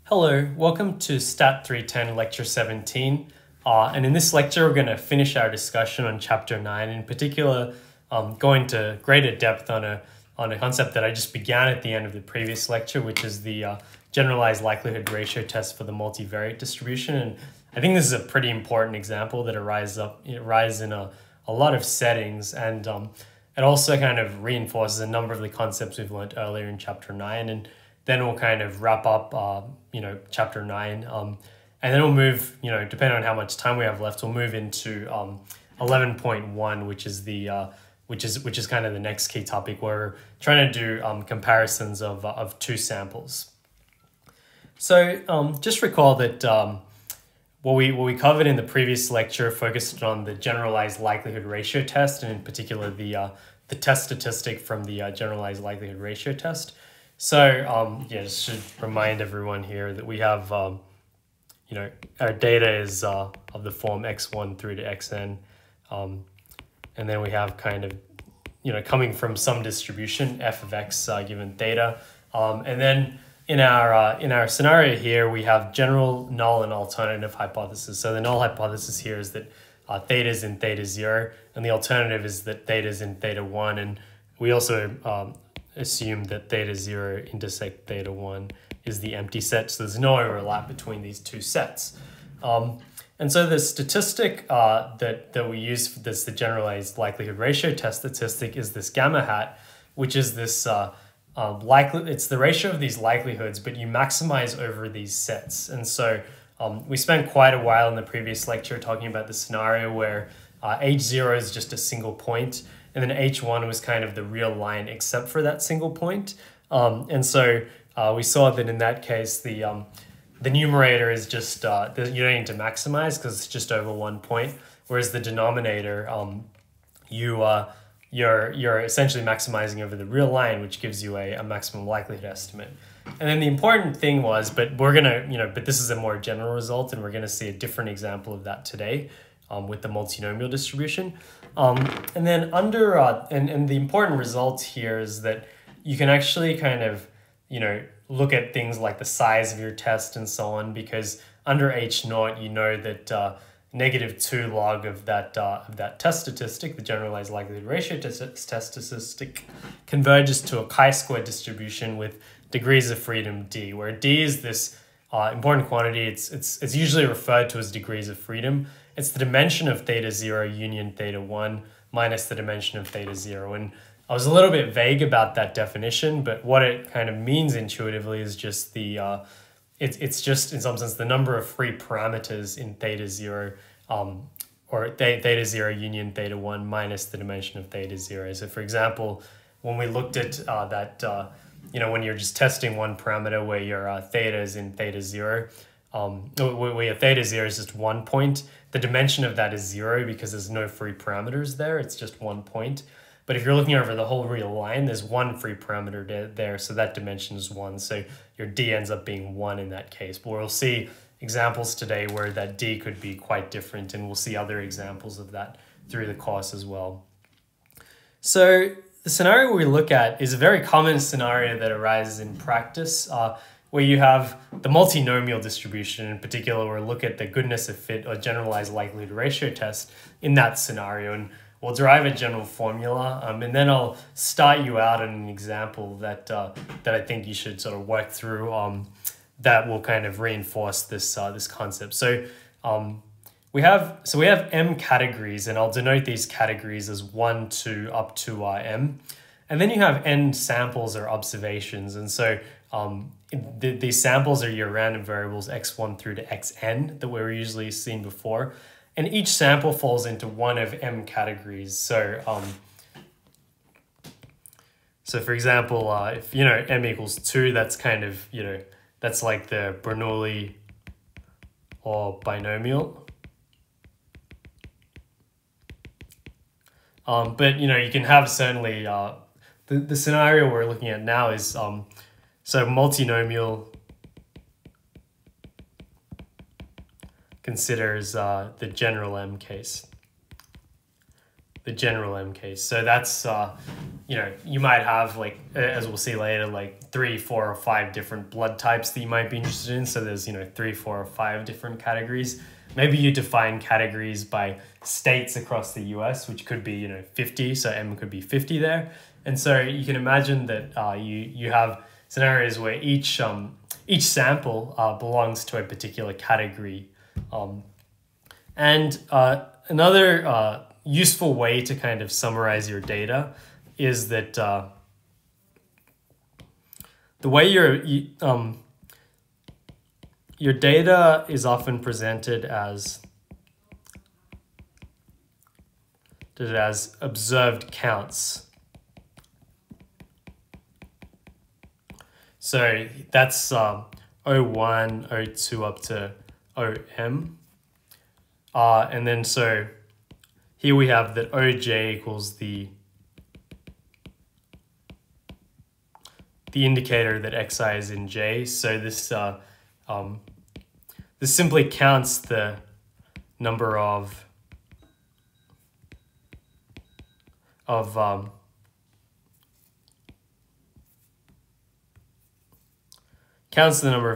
Hello, welcome to Stat 310 Lecture 17. And in this lecture, we're going to finish our discussion on Chapter 9, in particular, going to greater depth on a concept that I just began at the end of the previous lecture, which is the generalized likelihood ratio test for the multivariate distribution. And I think this is a pretty important example that arises in a lot of settings, and it also kind of reinforces a number of the concepts we've learned earlier in Chapter 9. And then we'll kind of wrap up, Chapter 9. And then we'll move, depending on how much time we have left, we'll move into 11.1, which is the which is kind of the next key topic, where we're trying to do comparisons of two samples. So just recall that what we covered in the previous lecture focused on the generalized likelihood ratio test, and in particular the test statistic from the generalized likelihood ratio test. So just should remind everyone here that we have, our data is of the form x1 through to xn, and then we have kind of, coming from some distribution f of x given theta, and then in our scenario here we have general, null, and alternative hypothesis. So the null hypothesis here is that theta is in theta 0, and the alternative is that theta is in theta 1, and we also assume that theta 0 intersect theta 1 is the empty set, so there's no overlap between these two sets. And so the statistic that we use for this, the generalized likelihood ratio test statistic, is this gamma hat, which is this it's the ratio of these likelihoods, but you maximize over these sets. And so we spent quite a while in the previous lecture talking about the scenario where h0 is just a single point, and then h1 was kind of the real line except for that single point. And so we saw that in that case, the numerator is just, you don't need to maximize because it's just over 1 point, whereas the denominator, you're essentially maximizing over the real line, which gives you a maximum likelihood estimate. And then the important thing was, but this is a more general result, and we're gonna see a different example of that today with the multinomial distribution. And then under, and the important result here is that you can actually kind of, look at things like the size of your test and so on, because under h0, you know that -2 log of that test statistic, the generalized likelihood ratio test statistic, converges to a chi-square distribution with degrees of freedom d, where d is this important quantity. It's usually referred to as degrees of freedom. It's the dimension of theta 0 union theta 1 minus the dimension of theta 0. And I was a little bit vague about that definition, but what it kind of means intuitively is just it's just in some sense the number of free parameters in theta 0, or theta 0 union theta 1 minus the dimension of theta 0. So for example, when we looked at when you're just testing one parameter where your theta is in theta 0, where your theta 0 is just 1 point, the dimension of that is 0 because there's no free parameters there. It's just 1 point. But if you're looking over the whole real line, there's one free parameter there, so that dimension is 1. So your d ends up being 1 in that case. But we'll see examples today where that d could be quite different, and we'll see other examples of that through the course as well. So the scenario we look at is a very common scenario that arises in practice, where you have the multinomial distribution. In particular, we'll look at the goodness of fit or generalized likelihood ratio test in that scenario, and we'll derive a general formula, and then I'll start you out on an example that I think you should sort of work through, that will kind of reinforce this this concept. So we have m categories, and I'll denote these categories as 1 to up to m, and then you have n samples or observations, and so these samples are your random variables x1 through to xn that we're usually seen before. And each sample falls into one of m categories. So, for example, if m equals 2, that's kind of that's like the Bernoulli or binomial. But you can have certainly the scenario we're looking at now is so multinomial considers the general m case. the general M case. So that's, you know, you might have, like, as we'll see later, like 3, 4, or 5 different blood types that you might be interested in. So there's, you know, 3, 4, or 5 different categories. Maybe you define categories by states across the US, which could be, you know, 50. So M could be 50 there. And so you can imagine that you have scenarios where each sample belongs to a particular category. And another useful way to kind of summarize your data is that the way your data is often presented as observed counts. So that's O1, O2 up to OM. And then so here we have that OJ equals the indicator that Xi is in J. So this this simply counts the number of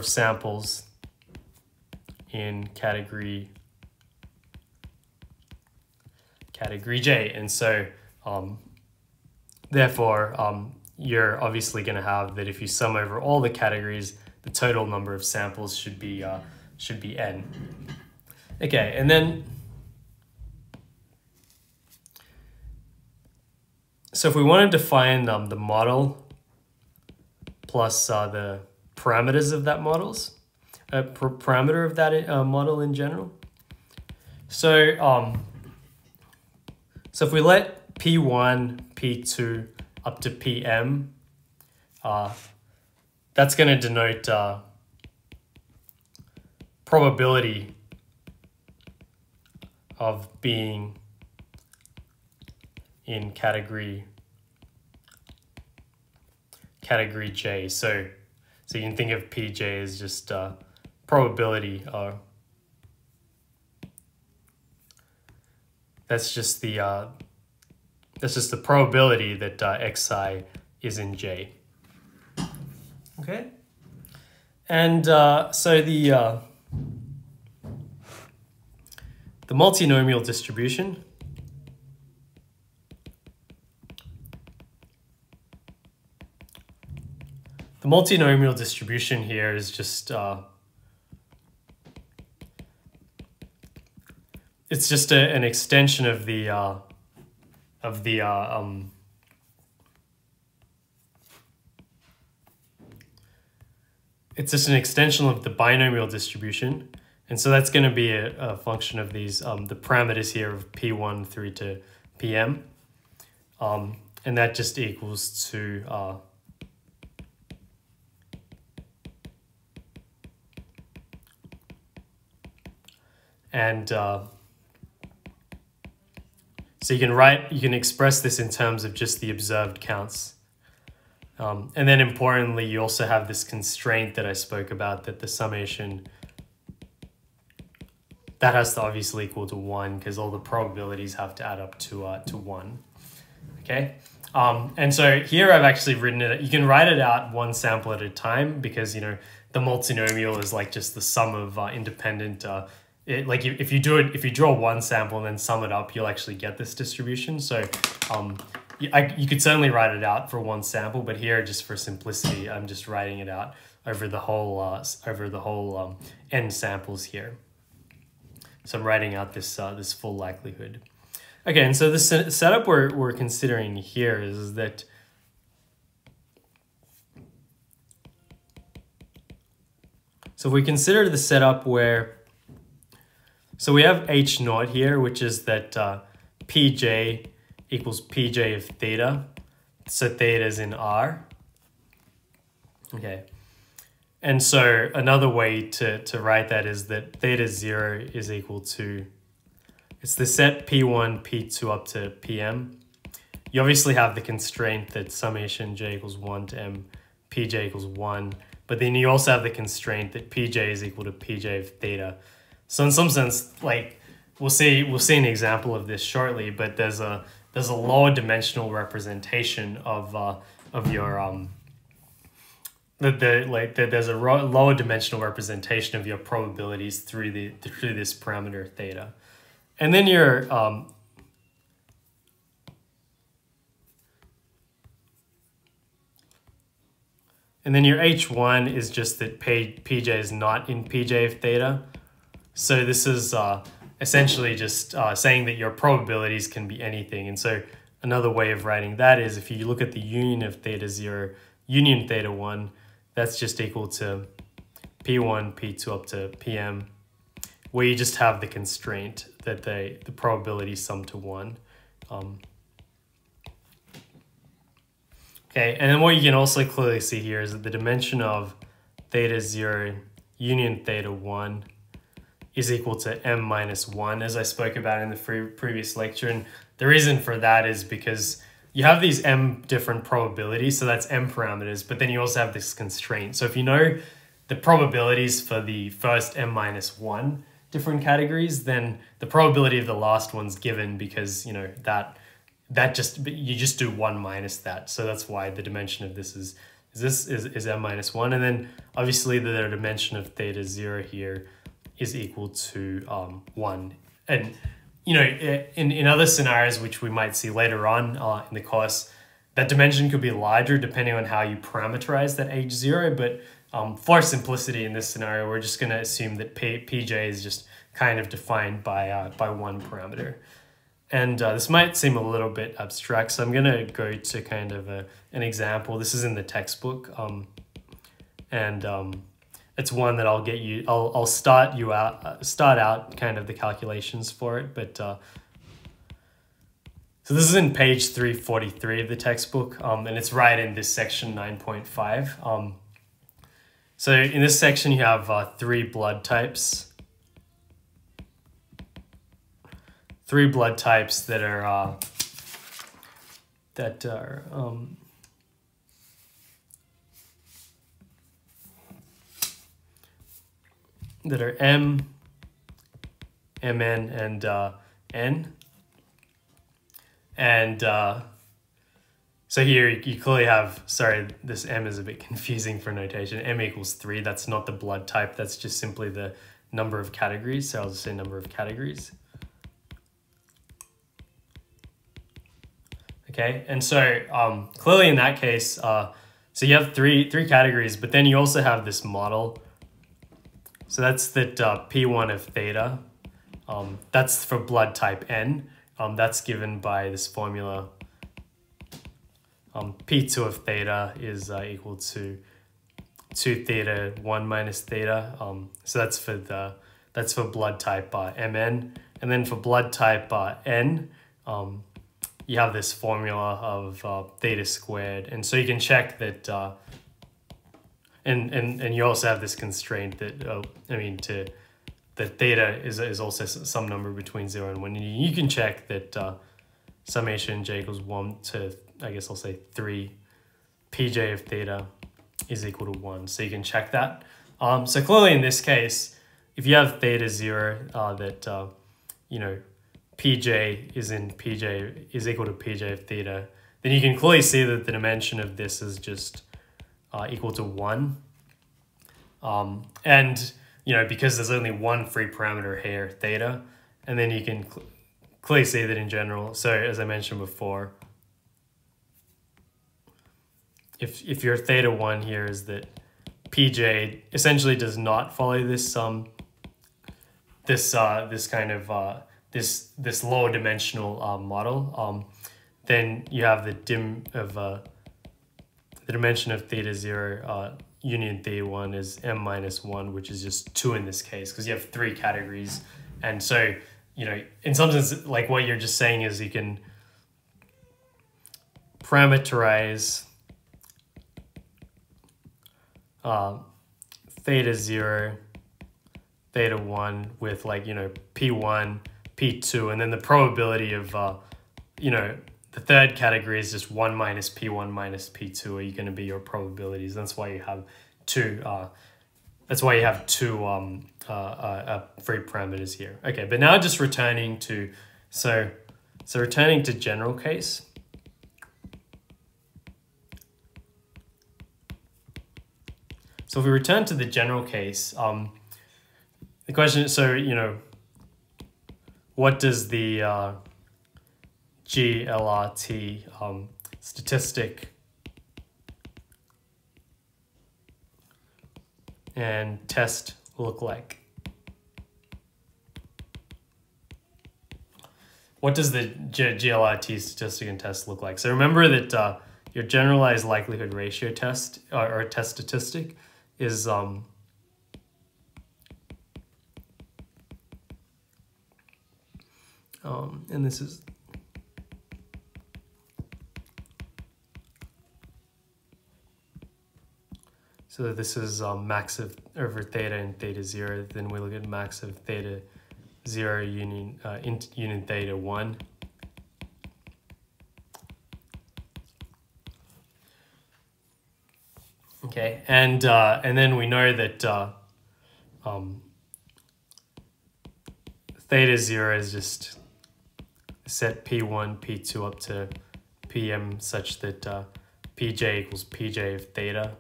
samples in category J. And so therefore you're obviously going to have that if you sum over all the categories, the total number of samples should be n. Okay, and then so if we want to define the model plus the parameters of that parameter of that model in general. So so if we let P1, P2 up to PM, that's going to denote probability of being in category J. So you can think of PJ as just probability. That's just the probability that Xi is in J. Okay, and so the multinomial distribution. The multinomial distribution here is just it's just an extension of the it's just an extension of the binomial distribution, and so that's going to be a function of these the parameters here of P1 through to PM, and that just equals to and so you can express this in terms of just the observed counts. And then importantly, you also have this constraint that I spoke about, that the summation, that has to obviously equal to 1 because all the probabilities have to add up to 1. Okay. And so here I've actually written it, you can write it out one sample at a time because, you know, the multinomial is like just the sum of independent if you draw one sample and then sum it up, you'll actually get this distribution. So you could certainly write it out for one sample, but here, just for simplicity, I'm just writing it out over the whole n samples here. So I'm writing out this this full likelihood. Okay, and so the setup we're considering here is that so if we consider the setup where so we have H naught here, which is that Pj equals Pj of theta. So theta is in R. Okay. And so another way to write that is that theta 0 is equal to, it's the set P1, P2 up to PM. You obviously have the constraint that summation j equals 1 to m, Pj equals 1. But then you also have the constraint that Pj is equal to Pj of theta. So in some sense, like we'll see an example of this shortly, but there's a lower dimensional representation of your there's a lower dimensional representation of your probabilities through this parameter theta, and then your H1 is just that PJ is not in PJ of theta. So this is essentially just saying that your probabilities can be anything. And so another way of writing that is if you look at the union of theta 0, union theta 1, that's just equal to P1, P2 up to Pm, where you just have the constraint that the probabilities sum to 1. Okay, and then what you can also clearly see here is that the dimension of theta 0 union theta 1 is equal to m minus 1, as I spoke about in the previous lecture. And the reason for that is because you have these m different probabilities, so that's m parameters, but then you also have this constraint. So if you know the probabilities for the first m minus 1 different categories, then the probability of the last one's given because, you know, you just do 1 minus that. So that's why the dimension of this is m minus 1. And then obviously the dimension of theta 0 here is equal to 1. And, you know, in other scenarios, which we might see later on in the course, that dimension could be larger depending on how you parameterize that H0. But for simplicity in this scenario, we're just going to assume that PJ is just kind of defined by one parameter. And this might seem a little bit abstract, so I'm going to go to kind of an example. This is in the textbook, and it's one that I'll get you. I'll start out kind of the calculations for it. But so this is in page 343 of the textbook, and it's right in this section 9.5. So in this section you have 3 blood types. 3 blood types that are M, Mn, and N. And so here you clearly have, sorry, this M is a bit confusing for notation. M equals 3, that's not the blood type, that's just simply the number of categories. So I'll just say number of categories. Okay, and so clearly in that case, so you have three categories, but then you also have this model. So that's that P1 of theta. That's for blood type N. That's given by this formula. P2 of theta is equal to 2 theta 1 minus theta. So that's for blood type Mn, and then for blood type N. You have this formula of theta squared, and so you can check that, and you also have this constraint that that theta is also some number between 0 and 1. And you can check that summation j equals 1 to, I guess I'll say 3 pj of theta is equal to 1. So you can check that. So clearly in this case, if you have theta 0, that you know, Pj is equal to Pj of theta, then you can clearly see that the dimension of this is just equal to 1. And, you know, because there's only one free parameter here, theta, and then you can clearly see that in general, so as I mentioned before, if your theta 1 here is that Pj essentially does not follow this this kind of this lower dimensional model, then you have the dimension of theta 0 union theta 1 is m minus 1, which is just 2 in this case because you have 3 categories. And so, you know, in some sense, like what you're just saying is you can parameterize theta 0, theta 1 with, like, you know, P1, P2, and then the probability of, you know, the third category is just 1 minus P1 minus P2 are going to be your probabilities. That's why you have two That's why you have two free parameters here. Okay, but now just returning to, so returning to general case. So if we return to the general case, the question is, so, you know, what does the GLRT statistic and test look like? What does the GLRT statistic and test look like? So remember that your generalized likelihood ratio test or test statistic is and this is so this is max of over theta and theta 0. Then we look at max of theta 0 union union theta 1. Okay, and then we know that theta 0 is just set P1, P2 up to Pm such that Pj equals Pj of theta.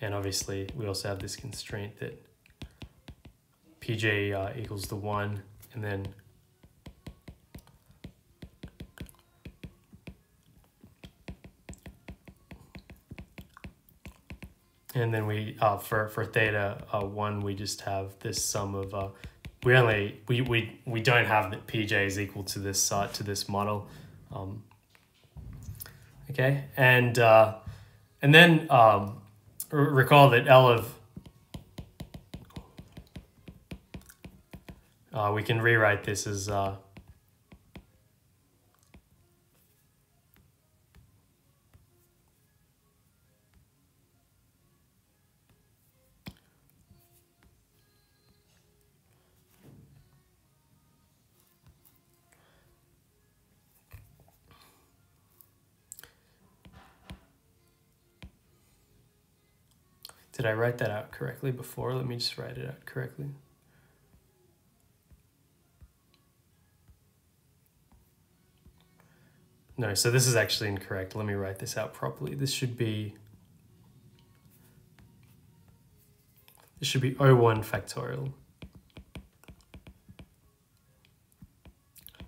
And obviously we also have this constraint that Pj equals the 1, and then we for theta 1 we just have this sum of we don't have that Pj is equal to this model. Okay, and then recall that L of we can rewrite this as did I write that out correctly before? Let me just write it out correctly. No, so this is actually incorrect. Let me write this out properly. This should be O1 factorial.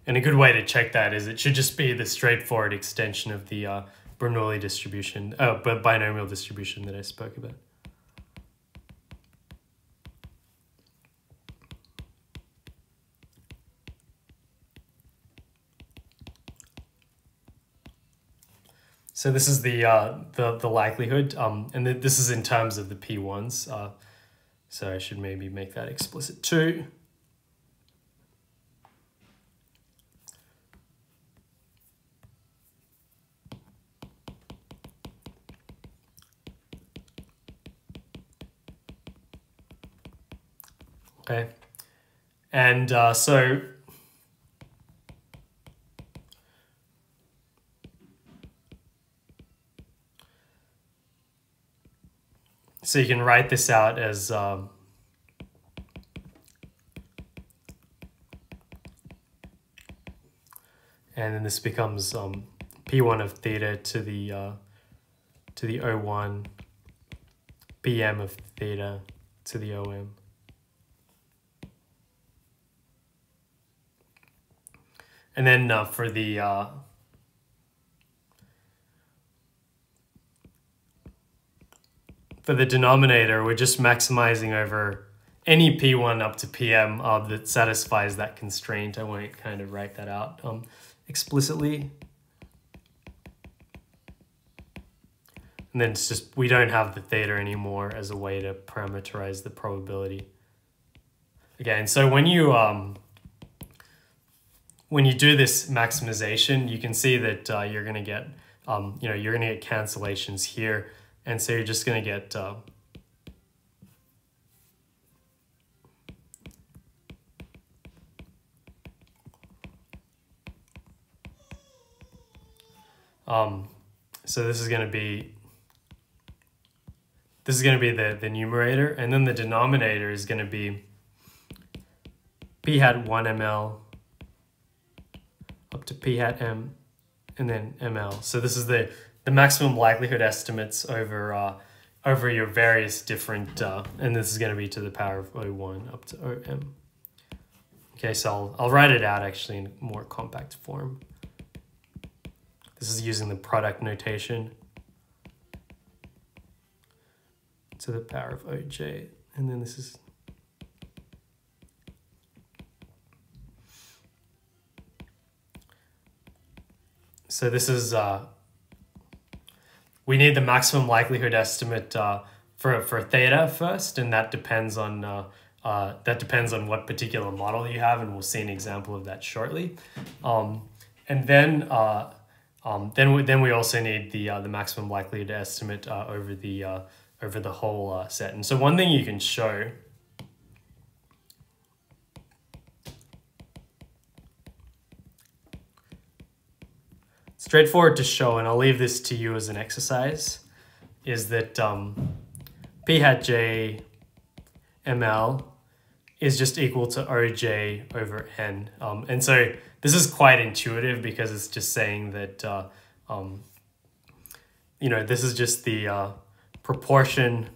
And a good way to check that is it should just be the straightforward extension of the Bernoulli distribution, binomial distribution that I spoke about. So this is the likelihood, and this is in terms of the P1s. So I should maybe make that explicit too. Okay, and so you can write this out as and then this becomes P1 of theta to the O1, Pm of theta to the OM. And then for the denominator, we're just maximizing over any P1 up to Pm that satisfies that constraint. I won't kind of write that out explicitly. And then it's just, we don't have the theta anymore as a way to parameterize the probability. Again, so when you do this maximization, you can see that you're going to get, you're going to get cancellations here. And so you're just going to get so this is going to be this is going to be the numerator, and then the denominator is going to be p hat 1 ml up to p hat m, and then ml. So this is the maximum likelihood estimates over over your various different, and this is going to be to the power of O1 up to Om. Okay, so I'll write it out actually in more compact form. This is using the product notation to the power of Oj, and then this is so this is we need the maximum likelihood estimate for theta first, and that depends on what particular model you have, and we'll see an example of that shortly. And then we also need the maximum likelihood estimate over the whole set. And so one thing you can show straightforward to show, and I'll leave this to you as an exercise, is that p hat j ml is just equal to Oj over n. And so this is quite intuitive because it's just saying that, you know, this is just the proportion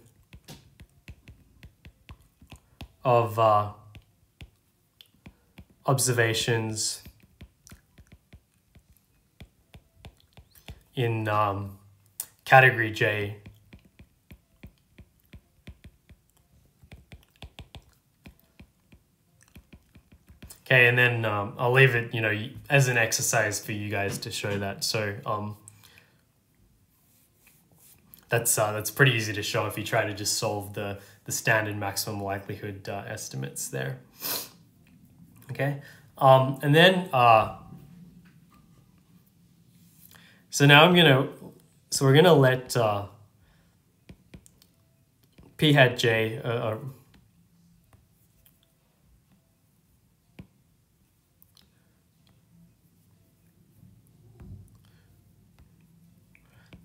of observations in category J Okay, and then I'll leave it, you know, as an exercise for you guys to show that. So that's pretty easy to show if you try to just solve the standard maximum likelihood estimates there. Okay, and then so now we're gonna let p hat j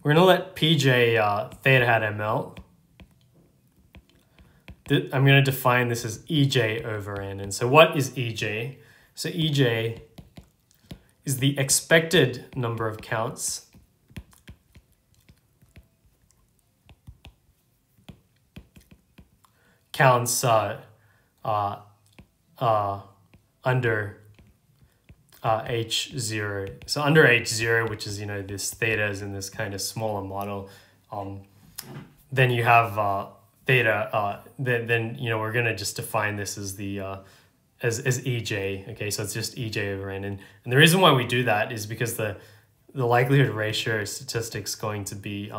we're going to let pj theta hat ml. I'm going to define this as ej over n. And so what is ej? So ej is the expected number of counts under H0. So under H0, which is, you know, this theta is in this kind of smaller model, then you have theta, then, you know, we're going to just define this as the as EJ. Okay, so it's just EJ over N. And the reason why we do that is because the likelihood ratio statistic is going to be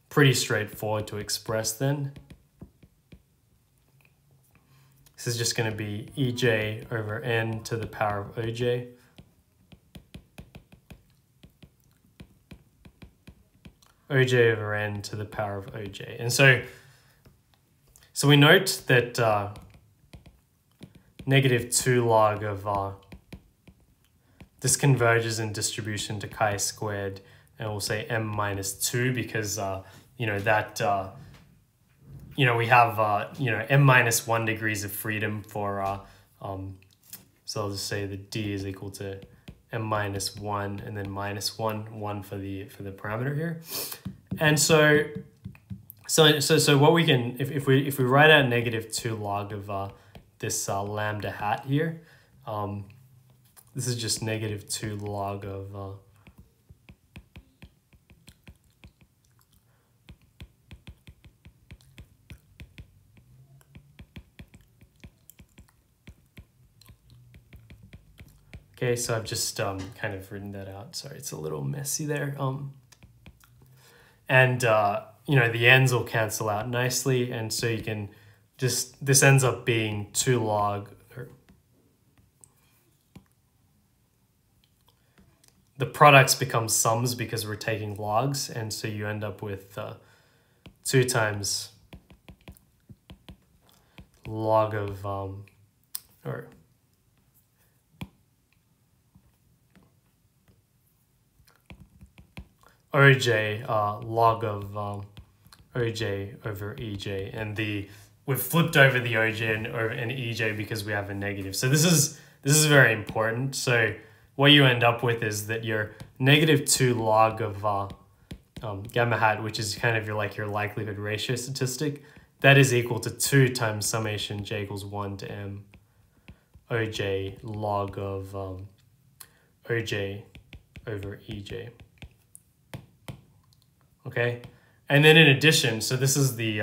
pretty straightforward to express then. This is just going to be EJ over N to the power of OJ. OJ over N to the power of OJ. And so we note that -2 log of this converges in distribution to chi-squared, and we'll say m minus 2 because you know that you know we have you know m minus 1 degrees of freedom for so I'll just say that d is equal to m minus 1 and then minus 1 for the parameter here. And so what we can, if we write out -2 log of this lambda hat here, this is just -2 log of okay, so I've just kind of written that out. Sorry, it's a little messy there. And you know, the ends will cancel out nicely, and so you can just, this ends up being 2 log, or the products become sums because we're taking logs, and so you end up with 2 times log of or OJ log of OJ over EJ, and we've flipped over the OJ and EJ because we have a negative. So this is very important. So what you end up with is that your -2 log of gamma hat, which is kind of your likelihood ratio statistic, that is equal to 2 times summation j equals 1 to m OJ log of OJ over EJ. Okay, and then in addition, so this is the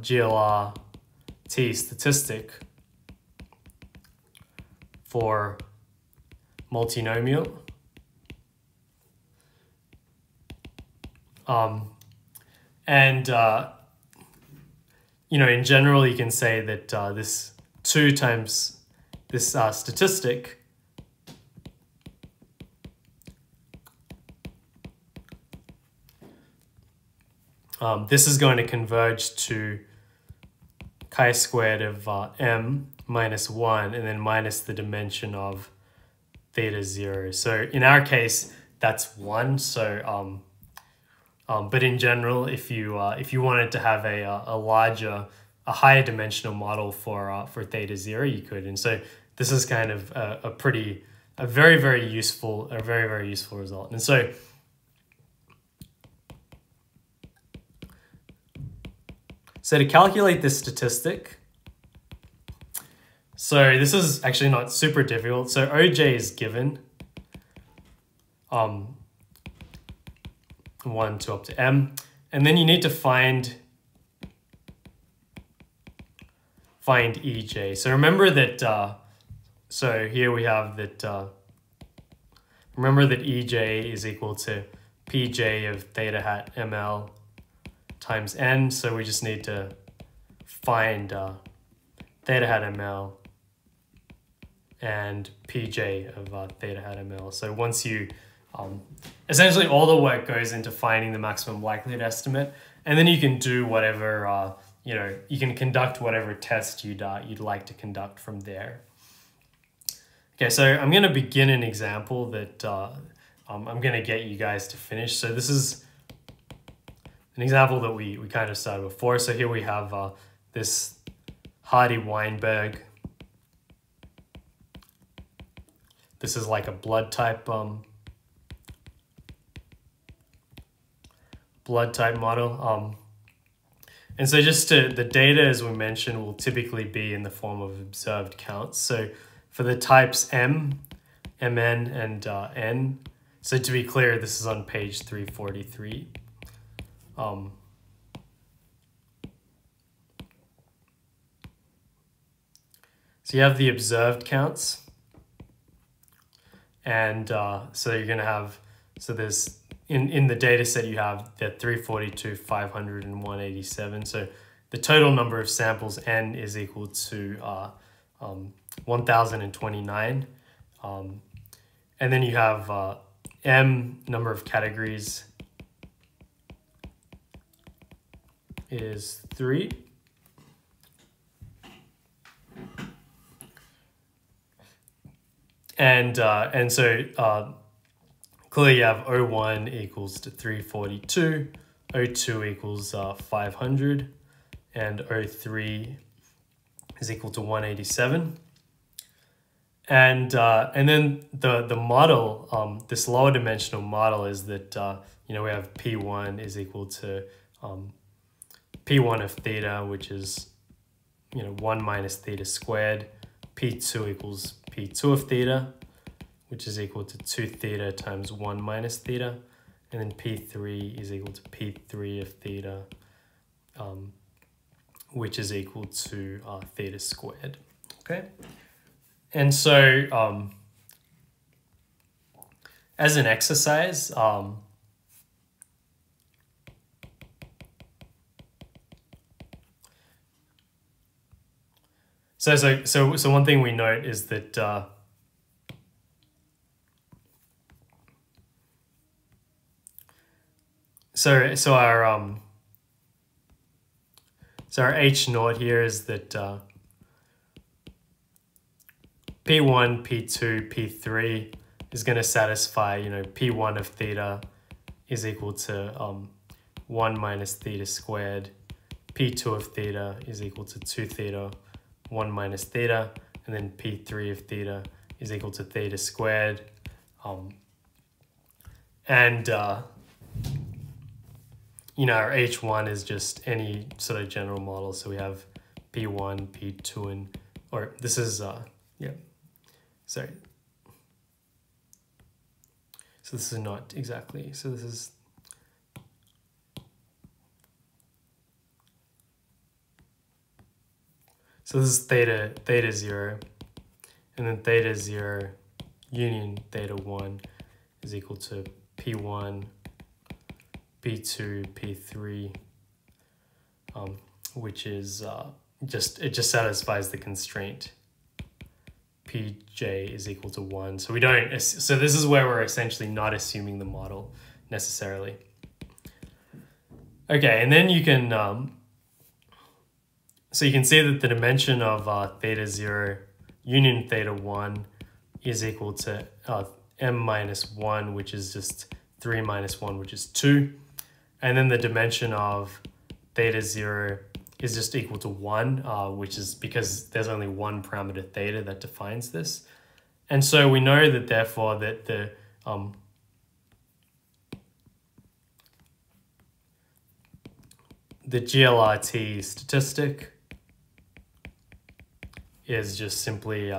GLRT statistic for multinomial. In general, you can say that this 2 times this statistic this is going to converge to chi-squared of m minus 1 and then minus the dimension of theta 0. So in our case, that's 1. So but in general, if you wanted to have a higher dimensional model for theta 0, you could. And so this is kind of a very, very useful result. And so to calculate this statistic, so this is actually not super difficult. So OJ is given 1 to up to m, and then you need to find EJ. So remember that so here we have that remember that EJ is equal to PJ of theta hat ml times n. So we just need to find theta hat ml and PJ of theta hat ml. So once you essentially all the work goes into finding the maximum likelihood estimate, and then you can do whatever you can conduct whatever test you'd like to conduct from there. Okay, so I'm going to begin an example that I'm going to get you guys to finish. So this is an example that we kind of started before. So here we have this Hardy-Weinberg. This is like a blood type model. And so the data, as we mentioned, will typically be in the form of observed counts. So for the types M, Mn, and N, so to be clear, this is on page 343. So you have the observed counts, and so you're going to have, so there's, in the data set you have the 342, 500, and 187. So the total number of samples N is equal to 1029. And then you have M, number of categories, is 3. And so clearly you have O1 equals to 342, O2 equals 500, and O3 is equal to 187. And then the model, this lower dimensional model, is that we have P1 is equal to P1 of theta, which is 1 minus theta squared. P2 equals P2 of theta, which is equal to 2 theta times 1 minus theta. And then P3 is equal to P3 of theta, which is equal to theta squared. Okay. And so as an exercise, so one thing we note is that so our H naught here is that P1, P2, P3 is going to satisfy P1 of theta is equal to 1 minus theta squared. P2 of theta is equal to 2 theta, 1 minus theta, and then P3 of theta is equal to theta squared. Our H1 is just any sort of general model. So we have P1, P2, and, or this is, sorry. So this is not exactly, so this is, so this is theta 0, and then theta 0 union theta 1 is equal to P1, P2, P3, which is it just satisfies the constraint. Pj is equal to 1. So so this is where we're essentially not assuming the model necessarily. Okay, and then you can, so you can see that the dimension of theta 0 union theta 1 is equal to m minus 1, which is just 3 minus 1, which is 2. And then the dimension of theta 0 is just equal to 1, which is because there's only one parameter theta that defines this. And so we know that therefore that the GLRT statistic is just simply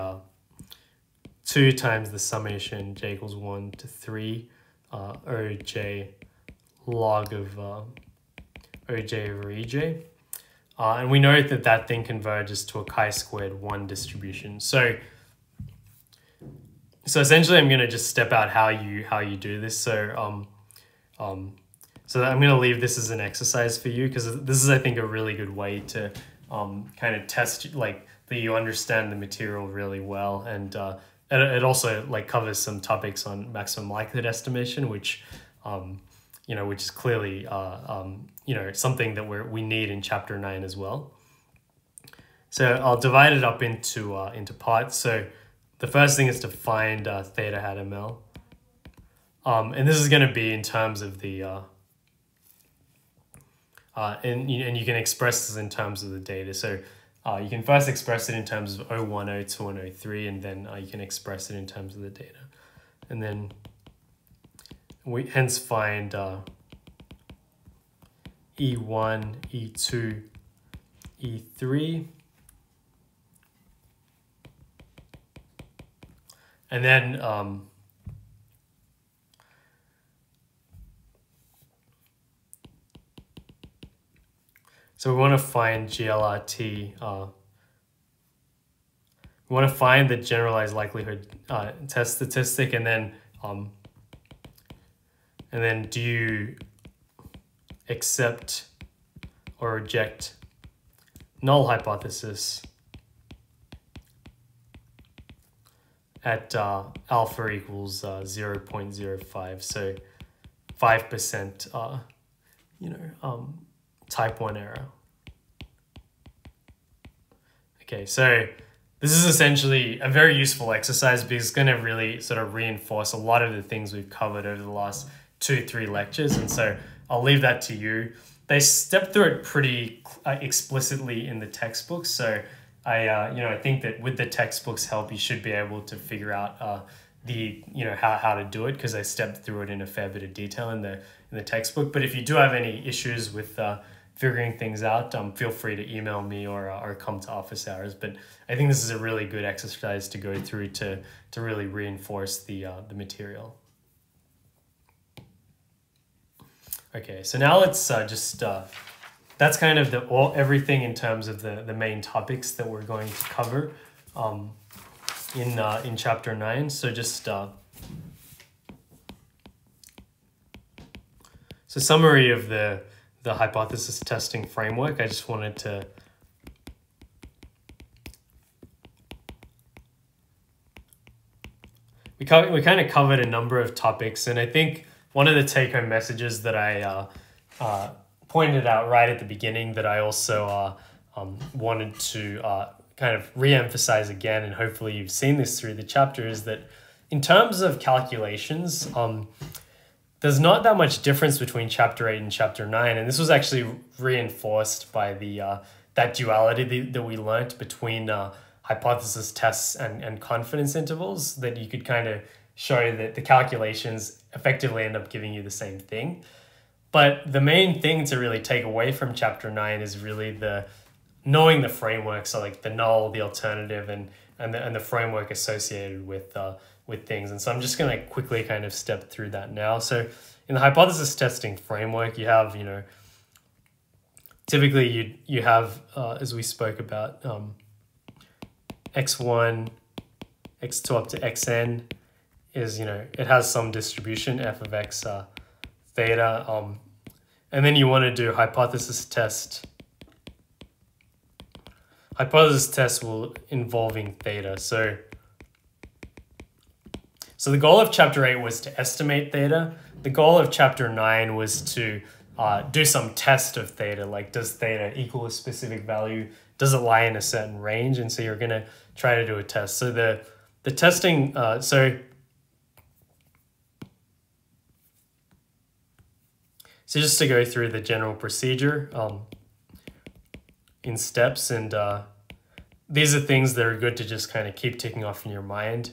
2 times the summation j equals 1 to 3 OJ log of OJ over EJ. And we know that that thing converges to a chi-squared 1 distribution. So essentially I'm going to just step out how you do this. So so I'm going to leave this as an exercise for you, because this is, I think, a really good way to kind of test like that you understand the material really well. And it also like covers some topics on maximum likelihood estimation, which which is clearly something that we need in chapter 9 as well. So I'll divide it up into parts. So the first thing is to find theta hat ml, and this is going to be in terms of the and you can express this in terms of the data. So you can first express it in terms of O1, O2, and O3, and then you can express it in terms of the data, and then we hence find E1, E2, E3, and then so we want to find GLRT. We want to find the generalized likelihood test statistic, and then do you accept or reject null hypothesis at alpha equals 0.05, so 5% type 1 error. Okay, so this is essentially a very useful exercise because it's going to really sort of reinforce a lot of the things we've covered over the last 2-3 lectures, and so I'll leave that to you. They step through it pretty explicitly in the textbooks, so I think that with the textbooks' help, you should be able to figure out how to do it, because they step through it in a fair bit of detail in the textbook. But if you do have any issues with figuring things out, feel free to email me or come to office hours. But I think this is a really good exercise to go through to really reinforce the material. Okay, so now let's that's kind of everything in terms of the main topics that we're going to cover in chapter 9. So just so summary of the hypothesis testing framework. I just wanted to we kind of covered a number of topics, and I think one of the take-home messages that I pointed out right at the beginning that I also wanted to kind of re-emphasize again, and hopefully you've seen this through the chapter, is that in terms of calculations, there's not that much difference between chapter 8 and chapter 9, and this was actually reinforced by the that duality that we learnt between hypothesis tests and confidence intervals, that you could kind of show that the calculations effectively end up giving you the same thing. But the main thing to really take away from chapter 9 is really the knowing the framework, so like the null, the alternative, and the framework associated with things. And so I'm just going to quickly kind of step through that now. So in the hypothesis testing framework, you have, you know, typically you have, as we spoke about, x1, x2 up to xn is, you know, it has some distribution, f of x theta. And then you want to do hypothesis test. Hypothesis test will involving theta. So the goal of chapter 8 was to estimate theta. The goal of chapter 9 was to do some test of theta, like does theta equal a specific value? Does it lie in a certain range? And so you're going to try to do a test. So the testing, so just to go through the general procedure in steps, and these are things that are good to just kind of keep ticking off in your mind.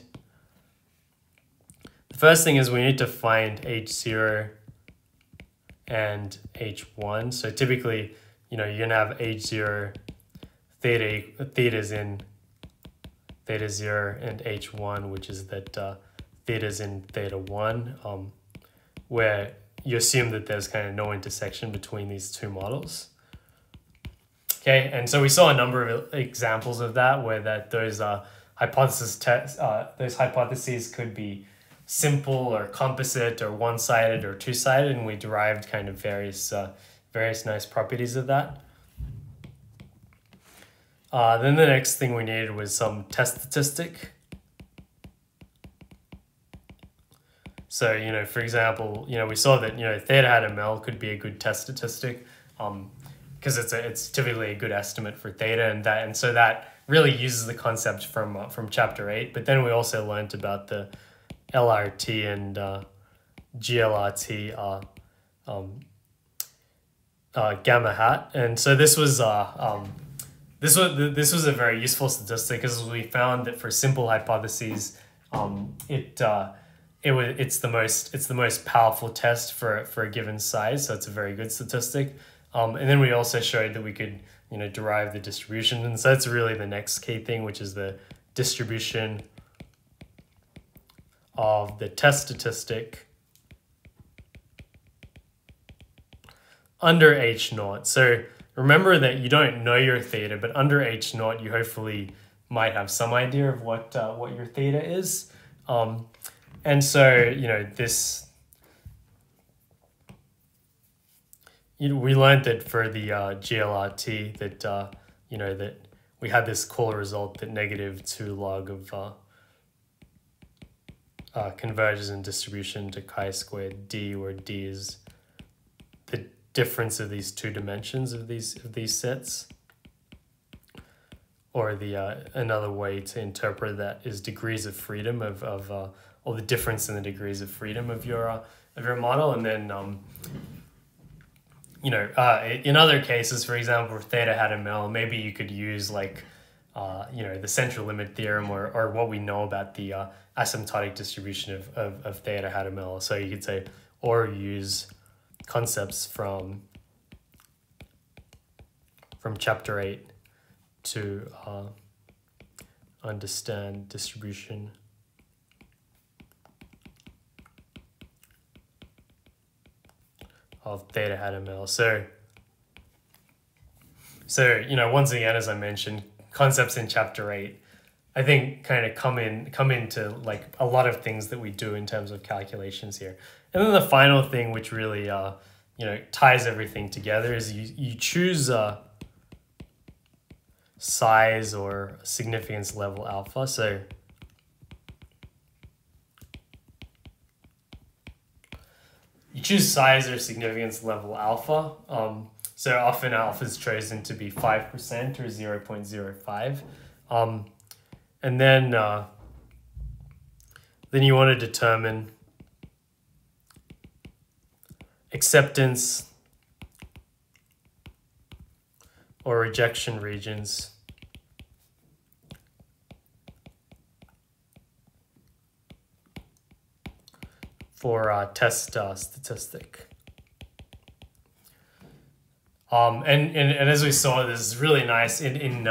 The first thing is we need to find H0 and H1. So typically, you know, you're going to have H0, theta's in theta 0, and H1, which is that theta's in theta 1, where you assume that there's kind of no intersection between these two models. Okay, and so we saw a number of examples of that, where those those hypotheses could be simple or composite or one-sided or two-sided, and we derived kind of various nice properties of that. Then the next thing we needed was some test statistic. So, you know, for example, you know, we saw that, you know, theta hat ML could be a good test statistic, because it's typically a good estimate for theta, and so that really uses the concept from chapter 8. But then we also learned about the LRT and GLRT gamma hat, and so this was a very useful statistic, because we found that for simple hypotheses, it's the most powerful test for a given size, so it's a very good statistic. And then we also showed that we could, you know, derive the distribution, and so that's really the next key thing, which is the distribution of the test statistic under H0. So remember that you don't know your theta, but under H0 you hopefully might have some idea of what your theta is. And so, you know, we learned that for the GLRT that, you know, that we had this cool result that -2 log of converges in distribution to chi-squared d, where d is the difference of these two dimensions of these sets. Or another way to interpret that is degrees of freedom or the difference in the degrees of freedom of your model. And then you know, in other cases, for example, for theta hat ML, maybe you could use like you know, the central limit theorem, or what we know about the asymptotic distribution of theta hat ML. So you could say, or use concepts from chapter 8 to understand distribution of theta hat ML. So you know, once again, as I mentioned, concepts in chapter 8, I think, kind of come into like a lot of things that we do in terms of calculations here. And then the final thing, which really you know, ties everything together, is you choose size or significance level alpha. So you choose size or significance level alpha. So often alpha is chosen to be 5% or 0.05. And then you want to determine acceptance or rejection regions for test statistic. And as we saw, this is really nice in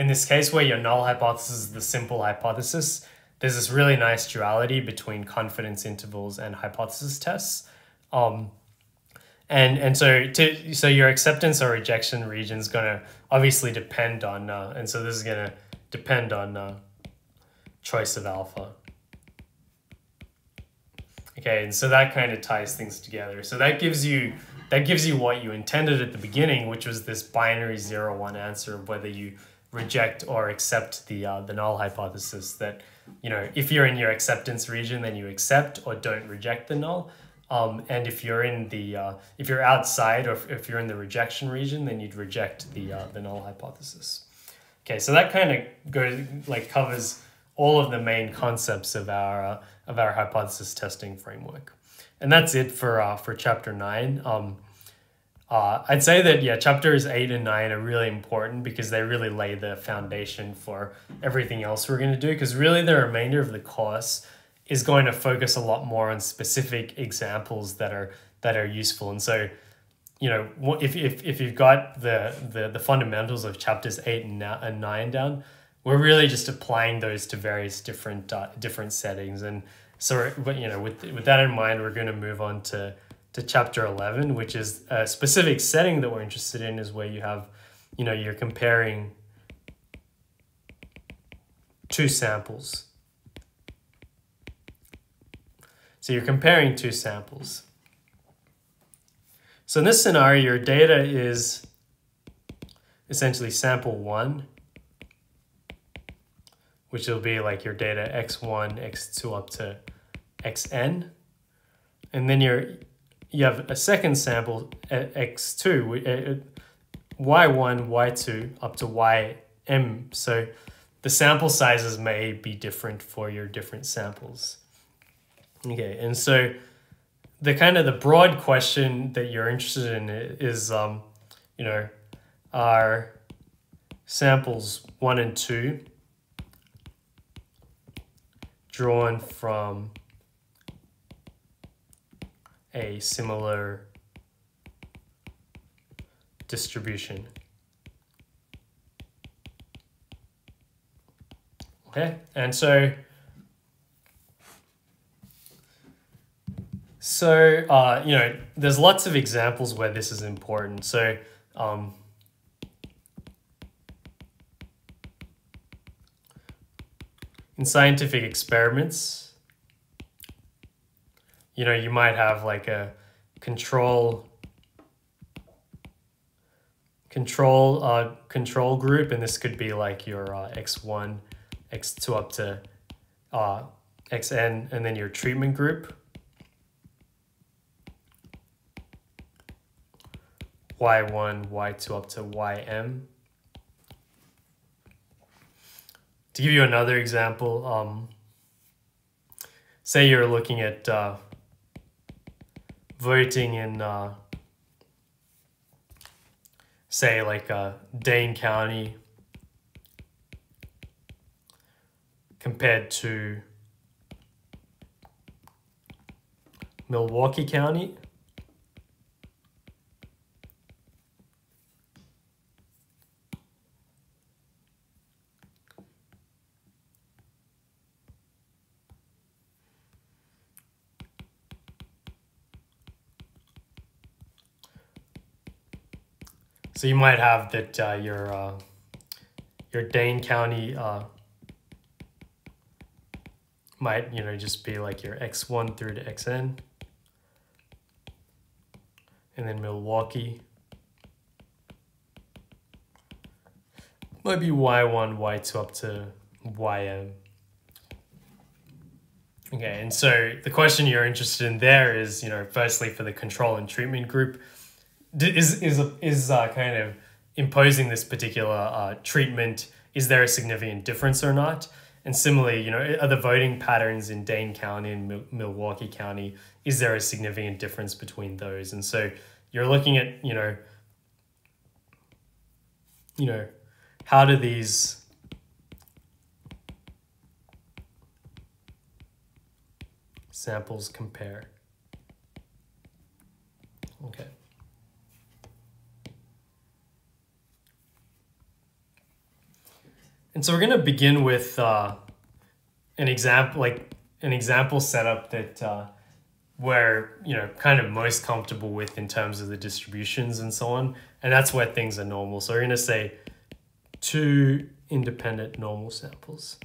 this case where your null hypothesis is the simple hypothesis. There's this really nice duality between confidence intervals and hypothesis tests. And so your acceptance or rejection region is going to obviously depend on, and so this is going to depend on choice of alpha. Okay, and so that kind of ties things together. So that gives you what you intended at the beginning, which was this binary 0-1 answer of whether you reject or accept the null hypothesis. That, you know, if you're in your acceptance region, then you accept or don't reject the null. And if you're in the if you're outside, or if you're in the rejection region, then you'd reject the null hypothesis. Okay, so that kind of covers all of the main concepts of our hypothesis testing framework, and that's it for chapter 9. I'd say that chapters 8 and 9 are really important because they really lay the foundation for everything else we're going to do. Because really, the remainder of the course is going to focus a lot more on specific examples that are useful. And so, you know, if you've got the fundamentals of chapters 8 and 9 down, we're really just applying those to various different settings. And so, you know, with that in mind, we're going to move on to chapter 11, which is a specific setting that we're interested in, is where you have, you know, you're comparing two samples. So you're comparing two samples. So in this scenario, your data is essentially sample 1, which will be like your data x1, x2 up to xn. And then you have a second sample at x2, y1, y2 up to ym. So the sample sizes may be different for your different samples. Okay, and so the broad question that you're interested in is, you know, are samples 1 and 2 drawn from a similar distribution? Okay, and so you know, there's lots of examples where this is important. So in scientific experiments, you know, you might have like a control group, and this could be like your x1, x2 up to xn, and then your treatment group, y1, y2 up to ym. To give you another example, say you're looking at voting in, say, like Dane County compared to Milwaukee County. So you might have that your Dane County might, you know, just be like your x1 through to xn, and then Milwaukee might be y1, y2 up to ym. Okay, and so the question you're interested in there is, you know, firstly for the control and treatment group, is kind of imposing this particular treatment, is there a significant difference or not? And similarly, are the voting patterns in Dane County and Milwaukee County, is there a significant difference between those? And so you're looking at, how do these samples compare? Okay. And so we're going to begin with an example setup that we're kind of most comfortable with in terms of the distributions and so on, and that's where things are normal. So we're going to say 2 independent normal samples.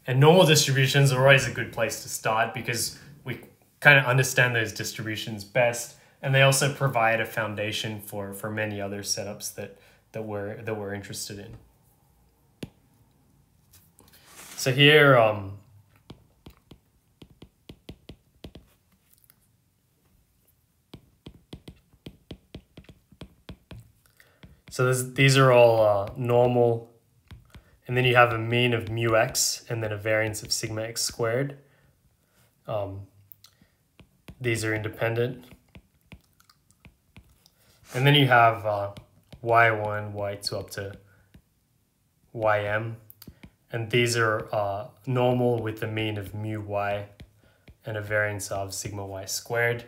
And normal distributions are always a good place to start because we kind of understand those distributions best, and they also provide a foundation for many other setups that we're interested in. So here, these are all normal, and then you have a mean of mu x and then a variance of sigma x squared. These are independent. And then you have y1, y2 up to ym. And these are normal with a mean of mu y and a variance of sigma y squared.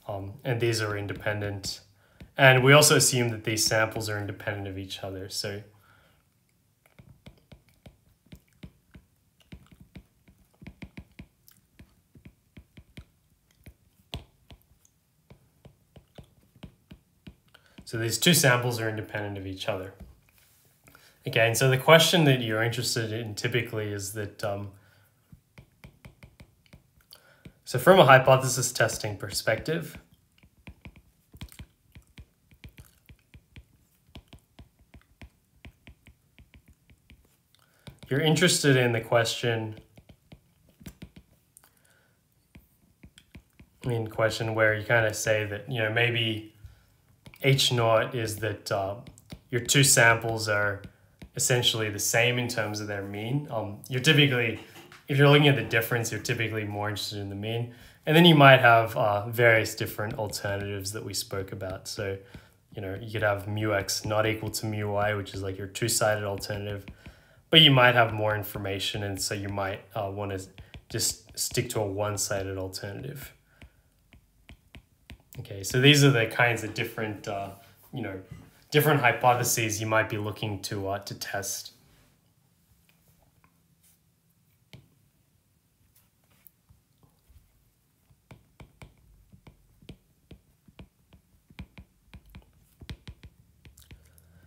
And these are independent. And we also assume that these samples are independent of each other. So these 2 samples are independent of each other. Okay, and so the question that you're interested in typically is that, so from a hypothesis testing perspective, you're interested in the question, where you kind of say that, maybe H naught is that your 2 samples are essentially the same in terms of their mean. You're typically, if you're looking at the difference, you're typically more interested in the mean. And then you might have various different alternatives that we spoke about. So, you could have mu x not equal to mu y, which is like your 2-sided alternative. But you might have more information, and so you might want to just stick to a 1-sided alternative. Okay, so these are the kinds of different, different hypotheses you might be looking to test.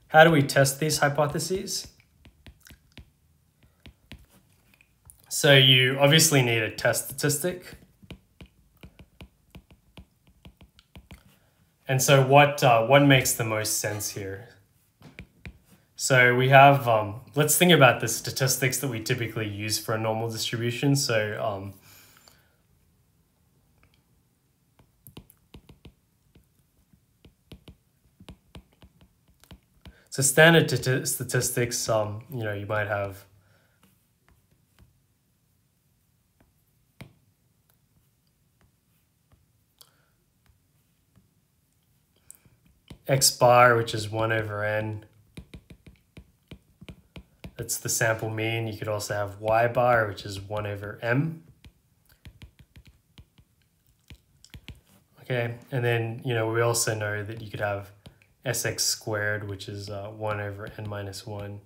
How do we test these hypotheses? So you obviously need a test statistic. And so what makes the most sense here? So we have, let's think about the statistics that we typically use for a normal distribution. So standard statistics, you might have x bar, which is 1 over n. That's the sample mean. You could also have y bar, which is 1 over m. Okay, and then, we also know that you could have sx squared, which is 1 over n minus 1.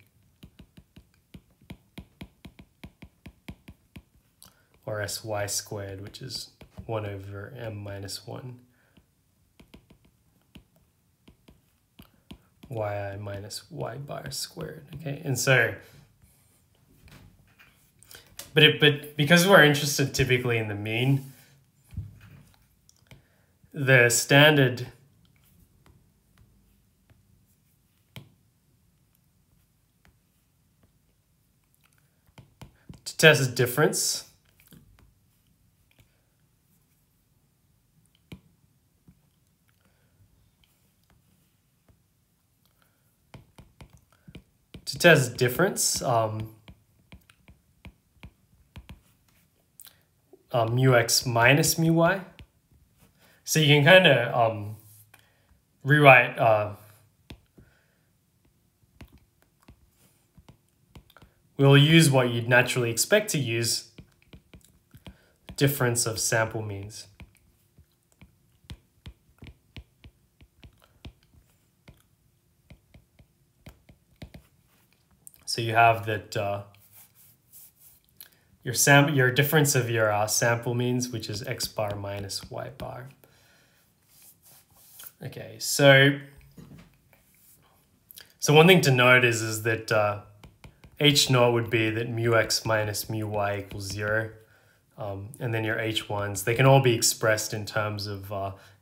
Or sy squared, which is 1 over m minus 1. yi minus y bar squared. Okay, and so, but because we're interested typically in the mean, the standard to test difference to test difference, mu x minus mu y. So you can kind of rewrite, we'll use what you'd naturally expect to use, difference of sample means. So you have that your difference of your sample means, which is x bar minus y bar. Okay, so one thing to note is that h naught would be that mu x minus mu y equals 0. And then your h1s, they can all be expressed in terms of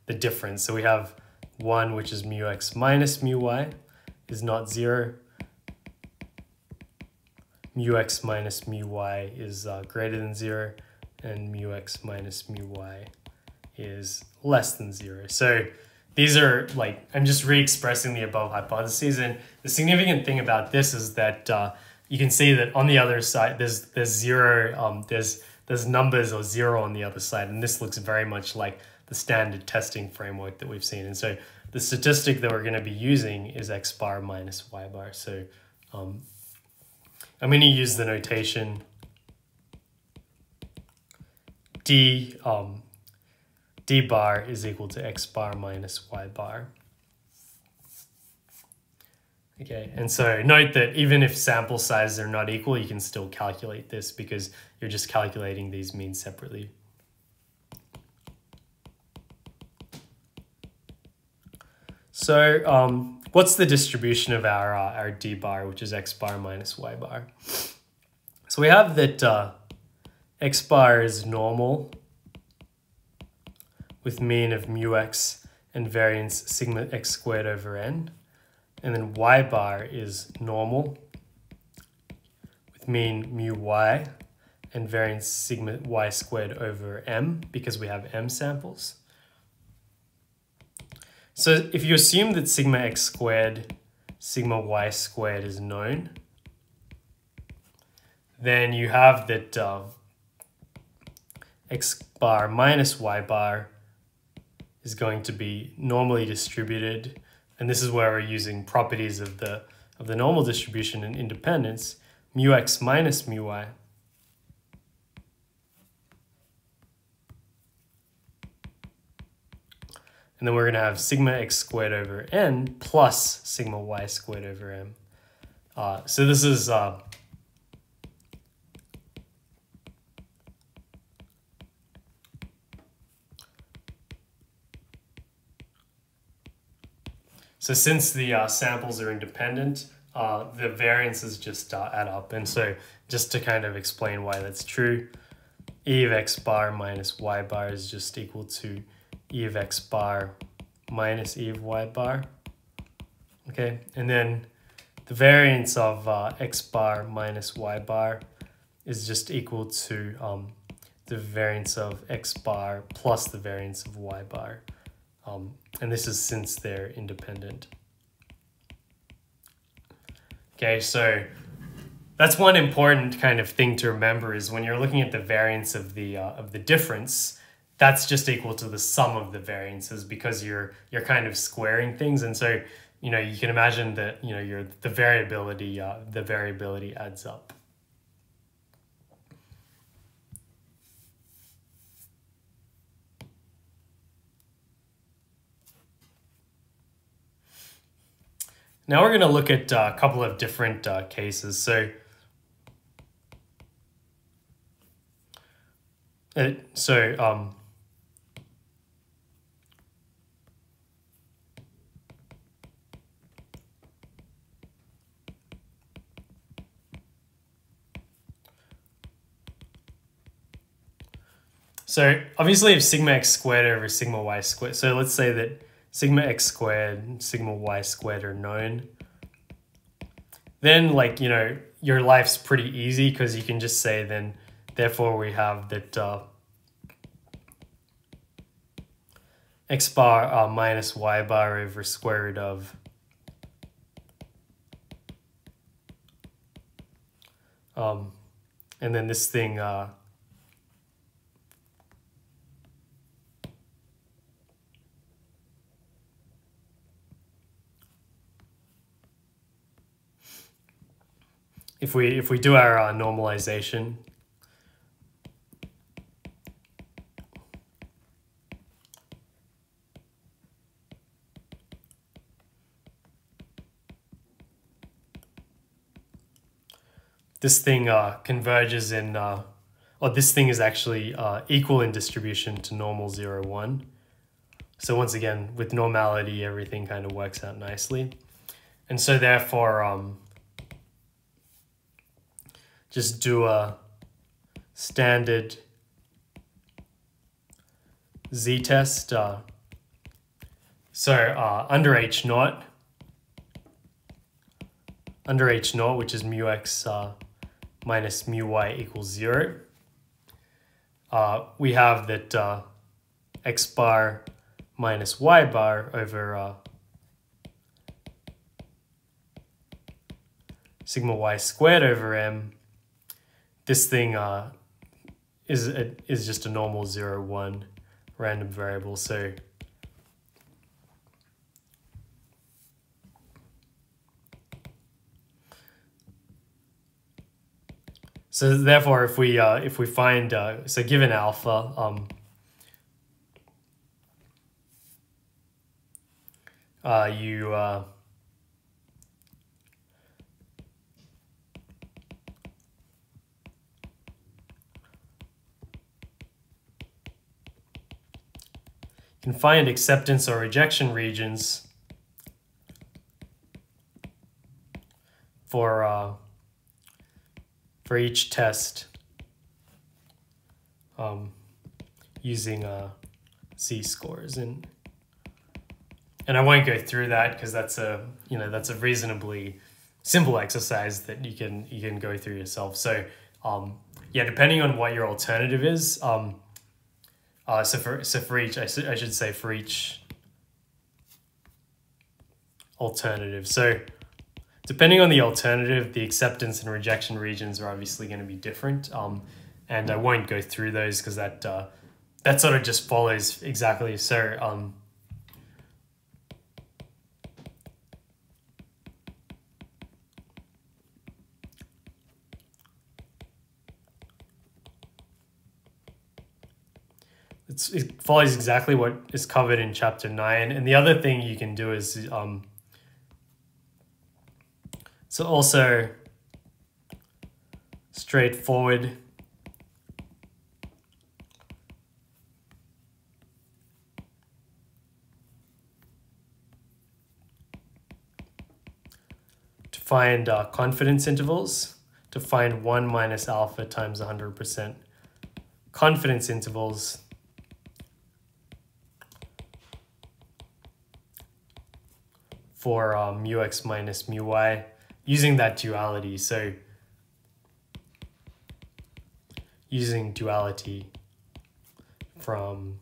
the difference. So we have 1, which is mu x minus mu y, is not 0. Mu x minus mu y is greater than 0, and mu x minus mu y is less than 0. So these are like, I'm just re-expressing the above hypotheses, and the significant thing about this is that you can see that on the other side, there's zero, there's numbers or 0 on the other side, and this looks very much like the standard testing framework that we've seen. And so the statistic that we're going to be using is x bar minus y bar. So I'm going to use the notation d bar is equal to x bar minus y bar. Okay, and so note that even if sample sizes are not equal, you can still calculate this because you're just calculating these means separately. So what's the distribution of our d bar, which is x bar minus y bar? So we have that x bar is normal with mean of mu x and variance sigma x squared over n. And then y bar is normal with mean mu y and variance sigma y squared over m, because we have m samples. So if you assume that sigma x squared, sigma y squared is known, then you have that x bar minus y bar is going to be normally distributed. And this is where we're using properties of the normal distribution and independence, mu x minus mu y. And then we're going to have sigma x squared over n plus sigma y squared over m. So this is so since the samples are independent, the variances just add up. And so just to kind of explain why that's true, e of x bar minus y bar is just equal to e of x bar minus e of y bar. Okay, and then the variance of x bar minus y bar is just equal to the variance of x bar plus the variance of y bar. And this is since they're independent. Okay, so that's one important kind of thing to remember, is when you're looking at the variance of the difference, that's just equal to the sum of the variances, because you're kind of squaring things. And so, you know, you can imagine that, you know, the variability adds up. Now we're going to look at a couple of different cases. So obviously if sigma x squared over sigma y squared, so let's say that sigma x squared, sigma y squared are known, then, like, you know, your life's pretty easy, because you can just say then, therefore we have that x bar minus y bar over square root of And then this thing, if we do our normalization, this thing converges in, or this thing is actually equal in distribution to normal 0, 1. So once again, with normality, everything kind of works out nicely. And so therefore, just do a standard z-test. So under H0, which is mu x minus mu y equals 0, we have that x bar minus y bar over sigma y squared over m. This thing is just a normal 0, 1 random variable. So therefore, if we find so given alpha, you can find acceptance or rejection regions for each test using z-scores, and I won't go through that because that's a reasonably simple exercise that you can go through yourself. So yeah, depending on what your alternative is, so for each, I should say for each alternative. So depending on the alternative, the acceptance and rejection regions are obviously going to be different. And I won't go through those because that sort of just follows exactly. So it follows exactly what is covered in chapter 9. And the other thing you can do is so also straightforward to find confidence intervals, to find 1 minus alpha times 100% confidence intervals for mu x minus mu y using that duality. So using duality from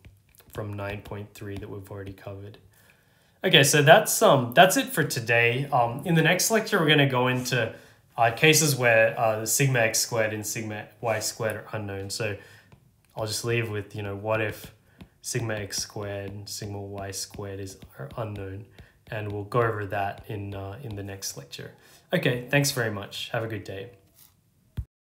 9.3 that we've already covered. Okay, so that's it for today. In the next lecture, we're going to go into cases where the sigma x squared and sigma y squared are unknown. So I'll just leave with, what if sigma x squared and sigma y squared are unknown, and we'll go over that in the next lecture. Okay, thanks very much. Have a good day.